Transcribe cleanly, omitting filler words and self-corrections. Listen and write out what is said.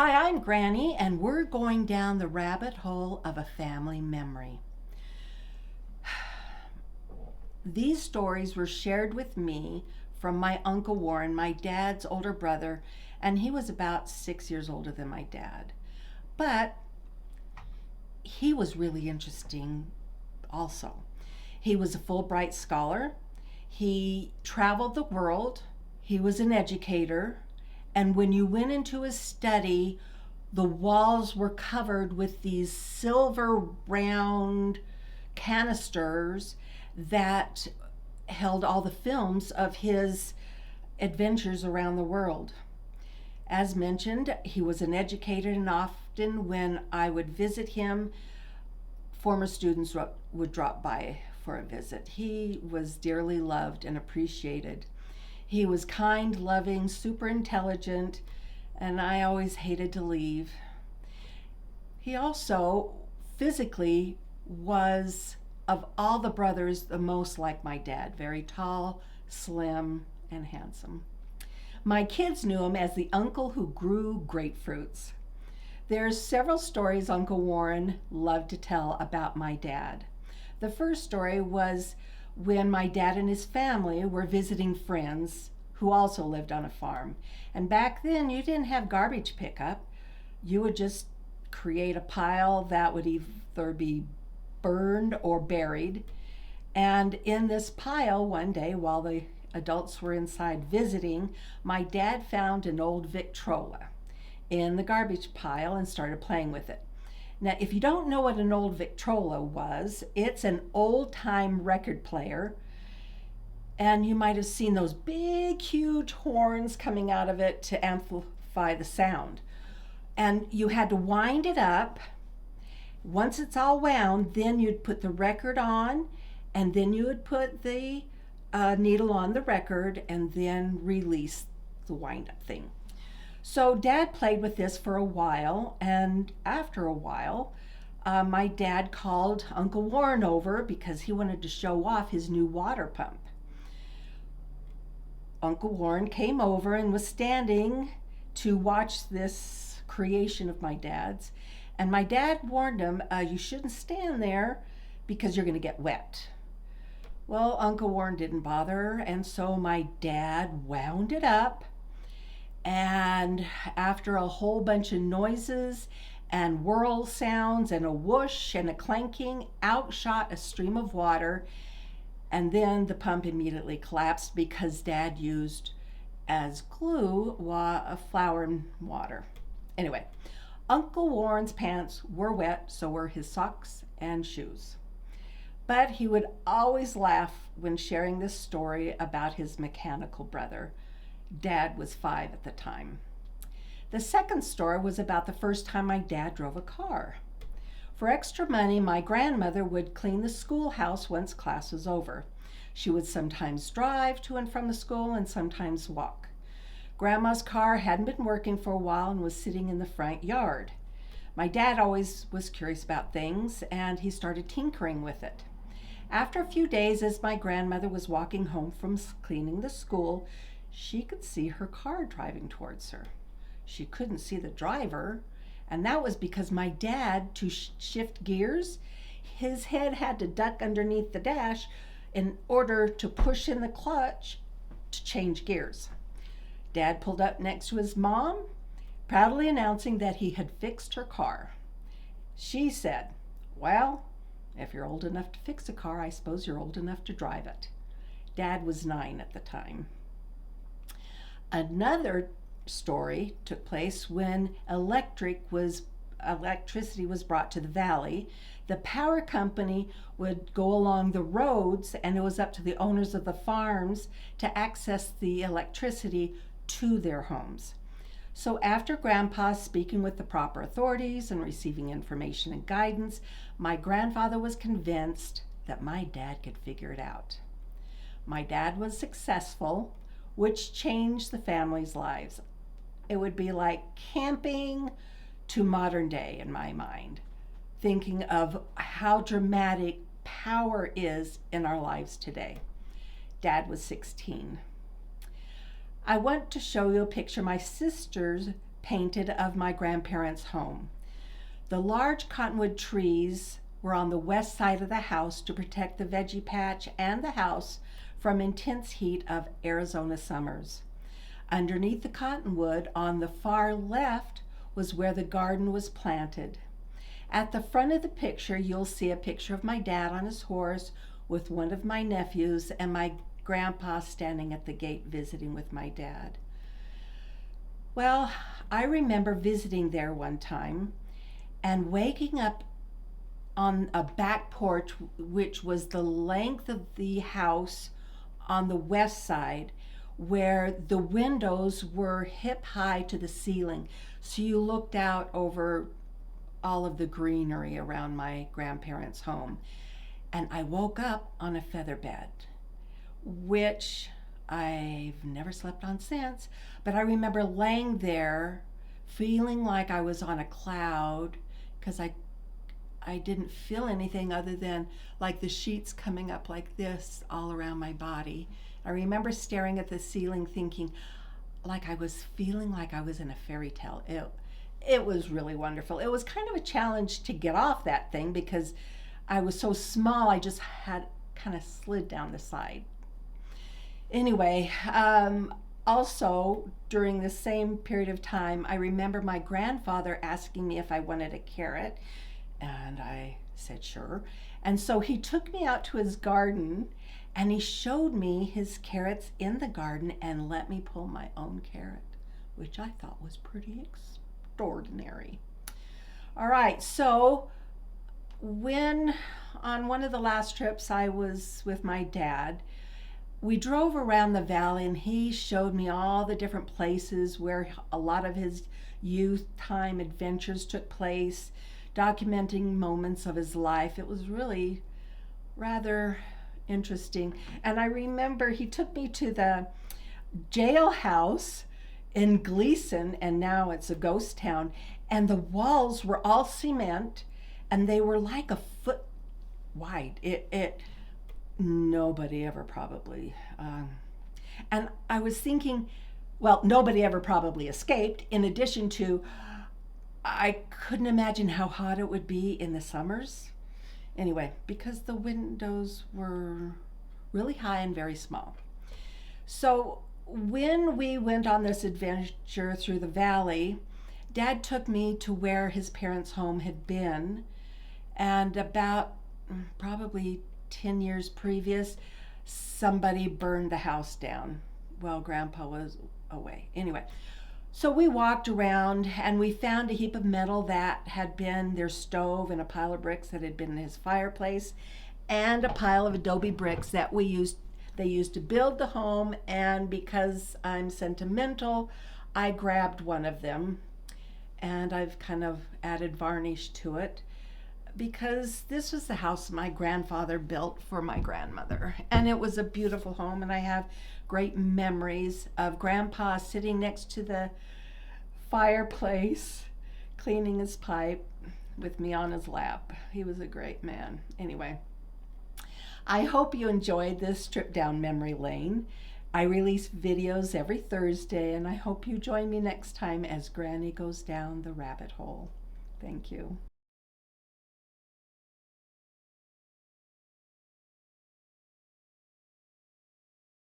Hi, I'm Granny, and we're going down the rabbit hole of a family memory. These stories were shared with me from my Uncle Warren, my dad's older brother, and he was about 6 years older than my dad. But he was really interesting also. He was a Fulbright scholar, he traveled the world, he was an educator, and when you went into his study, the walls were covered with these silver round canisters that held all the films of his adventures around the world. As mentioned, he was an educator, and often when I would visit him, former students would drop by for a visit. He was dearly loved and appreciated. He was kind, loving, super intelligent, and I always hated to leave. He also physically was, of all the brothers, the most like my dad, very tall, slim, and handsome. My kids knew him as the uncle who grew grapefruits. There's several stories Uncle Warren loved to tell about my dad. The first story was when my dad and his family were visiting friends who also lived on a farm. And back then, you didn't have garbage pickup. You would just create a pile that would either be burned or buried. And in this pile, one day, while the adults were inside visiting, my dad found an old Victrola in the garbage pile and started playing with it. Now, if you don't know what an old Victrola was, it's an old time record player. And you might have seen those big, huge horns coming out of it to amplify the sound. And you had to wind it up. Once it's all wound, then you'd put the record on, and then you would put the needle on the record and then release the wind up thing. So Dad played with this for a while, and after a while, my dad called Uncle Warren over because he wanted to show off his new water pump. Uncle Warren came over and was standing to watch this creation of my dad's. And my dad warned him, you shouldn't stand there because you're going to get wet. Well, Uncle Warren didn't bother, and so my dad wound it up. And after a whole bunch of noises and whirl sounds and a whoosh and a clanking, out shot a stream of water. And then the pump immediately collapsed because Dad used as glue flour and water. Anyway, Uncle Warren's pants were wet, so were his socks and shoes. But he would always laugh when sharing this story about his mechanical brother. Dad was 5 at the time. The second story was about the first time my dad drove a car. For extra money, my grandmother would clean the schoolhouse once class was over. She would sometimes drive to and from the school and sometimes walk. Grandma's car hadn't been working for a while and was sitting in the front yard. My dad always was curious about things, and he started tinkering with it. After a few days, as my grandmother was walking home from cleaning the school, she could see her car driving towards her. She couldn't see the driver, and that was because my dad, to shift gears, his head had to duck underneath the dash in order to push in the clutch to change gears. Dad pulled up next to his mom, proudly announcing that he had fixed her car. She said, "Well, if you're old enough to fix a car, I suppose you're old enough to drive it." Dad was 9 at the time. Another story took place when electricity was brought to the valley. The power company would go along the roads, and it was up to the owners of the farms to access the electricity to their homes. So after Grandpa speaking with the proper authorities and receiving information and guidance, my grandfather was convinced that my dad could figure it out. My dad was successful, which changed the family's lives. It would be like camping to modern day in my mind, thinking of how dramatic power is in our lives today. Dad was 16. I want to show you a picture my sisters painted of my grandparents' home. The large cottonwood trees were on the west side of the house to protect the veggie patch and the house from intense heat of Arizona summers. Underneath the cottonwood on the far left was where the garden was planted. At the front of the picture, you'll see a picture of my dad on his horse with one of my nephews and my grandpa standing at the gate visiting with my dad. Well, I remember visiting there one time and waking up on a back porch, which was the length of the house on the west side, where the windows were hip high to the ceiling. So you looked out over all of the greenery around my grandparents' home. And I woke up on a feather bed, which I've never slept on since, but I remember laying there feeling like I was on a cloud because I didn't feel anything other than like the sheets coming up like this all around my body. I remember staring at the ceiling thinking like I was feeling like I was in a fairy tale. It was really wonderful. It was kind of a challenge to get off that thing because I was so small, I just had kind of slid down the side. Anyway, also during the same period of time, I remember my grandfather asking me if I wanted a carrot, and I said sure. And so he took me out to his garden and he showed me his carrots in the garden and let me pull my own carrot, which I thought was pretty extraordinary. All right, so when on one of the last trips I was with my dad, we drove around the valley and he showed me all the different places where a lot of his youth time adventures took place, documenting moments of his life. It was really rather interesting. And I remember he took me to the jailhouse in Gleason, and now it's a ghost town, and the walls were all cement and they were like a foot wide. Nobody ever probably, and I was thinking, well, nobody ever probably escaped. In addition to, I couldn't imagine how hot it would be in the summers. Anyway, because the windows were really high and very small. So when we went on this adventure through the valley, Dad took me to where his parents' home had been, and about probably 10 years previous, somebody burned the house down while Grandpa was away. Anyway, so we walked around and we found a heap of metal that had been their stove and a pile of bricks that had been his fireplace and a pile of adobe bricks that they used to build the home. And because I'm sentimental, I grabbed one of them and I've kind of added varnish to it, because this was the house my grandfather built for my grandmother. And it was a beautiful home, and I have great memories of Grandpa sitting next to the fireplace, cleaning his pipe with me on his lap. He was a great man. Anyway, I hope you enjoyed this trip down memory lane. I release videos every Thursday, and I hope you join me next time as Granny goes down the rabbit hole. Thank you.